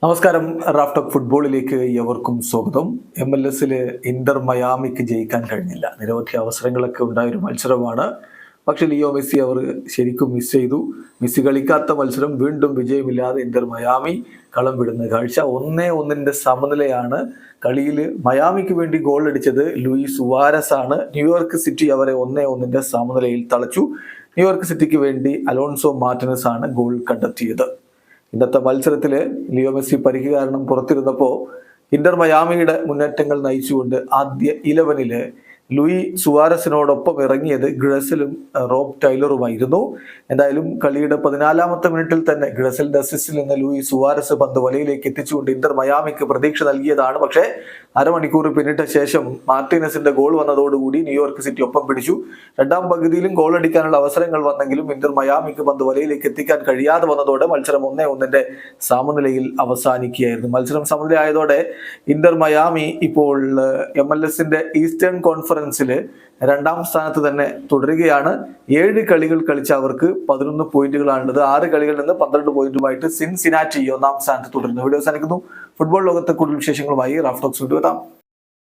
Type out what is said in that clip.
നമസ്കാരം. റാഫ്റ്റോക്ക് ഫുട്ബോളിലേക്ക് എവർക്കും സ്വാഗതം. MLS ഇന്റർ മയാമിക്ക് ജയിക്കാൻ കഴിഞ്ഞില്ല. നിരവധി അവസരങ്ങളൊക്കെ ഉണ്ടായൊരു മത്സരമാണ്. പക്ഷെ ലിയോ മെസ്സി അവർ ശരിക്കും മിസ് ചെയ്തു. മെസ്സി കളിക്കാത്ത മത്സരം വീണ്ടും വിജയമില്ലാതെ ഇന്റർ മയാമി കളം വിടുന്ന കാഴ്ച. 1-1 സമനിലയാണ്. കളിയിൽ മയാമിക്ക് വേണ്ടി ഗോൾ അടിച്ചത് ലൂയിസ് സുവാരസ് ആണ്. ന്യൂയോർക്ക് സിറ്റി അവരെ 1-1 സമനിലയിൽ തളച്ചു. ന്യൂയോർക്ക് സിറ്റിക്ക് വേണ്ടി അലോൺസോ മാർട്ടിനസ് ആണ് ഗോൾ കണ്ടെത്തിയത്. ഇന്നത്തെ മത്സരത്തിൽ ലിയോ മെസ്സി പരിക്ക് കാരണം പുറത്തിരുന്നപ്പോൾ ഇന്റർ മയാമിയുടെ മുന്നേറ്റങ്ങൾ നയിച്ചുകൊണ്ട് ആദ്യ 11 ലൂയി സുവാരസിനോടൊപ്പം ഇറങ്ങിയത് ഗ്രസലും റോബ് ടൈലറുമായിരുന്നു. എന്തായാലും കളിയുടെ 14-ാമത്തെ മിനിറ്റിൽ തന്നെ ഗ്രസലിന്റെ അസിസ്റ്റിൽ നിന്ന് ലൂയി സുവാരസ് പന്ത് വലയിലേക്ക് എത്തിച്ചുകൊണ്ട് ഇന്റർ മയാമിക്ക് പ്രതീക്ഷ നൽകിയതാണ്. പക്ഷേ അരമണിക്കൂർ പിന്നിട്ട ശേഷം മാർട്ടിനസിന്റെ ഗോൾ വന്നതോടുകൂടി ന്യൂയോർക്ക് സിറ്റി ഒപ്പം പിടിച്ചു. രണ്ടാം പകുതിയിലും ഗോൾ അടിക്കാനുള്ള അവസരങ്ങൾ വന്നെങ്കിലും ഇന്റർ മയാമിക്ക് പന്ത് വലയിലേക്ക് എത്തിക്കാൻ കഴിയാതെ വന്നതോടെ മത്സരം 1-1 സമനിലയിൽ അവസാനിക്കുകയായിരുന്നു. മത്സരം സമനിലയായതോടെ ഇന്റർ മയാമി ഇപ്പോൾ MLS ഈസ്റ്റേൺ കോൺഫറൻസിൽ രണ്ടാം സ്ഥാനത്ത് തന്നെ തുടരുകയാണ്. 7 കളികൾ കളിച്ച അവർക്ക് 11 പോയിന്റുകളാണുള്ളത്. 6 കളികളിൽ നിന്ന് 12 പോയിന്റുമായിട്ട് സിൻസിനാറ്റി 1-ാം സ്ഥാനത്ത് തുടരുന്നു. വീഡിയോ അവസാനിക്കുന്നു. ഫുട്ബോൾ ലോകത്തെ കൂടുതൽ വിശേഷങ്ങളുമായി റാഫ്റ്റോക്സ് വീഡിയോ എത്താം.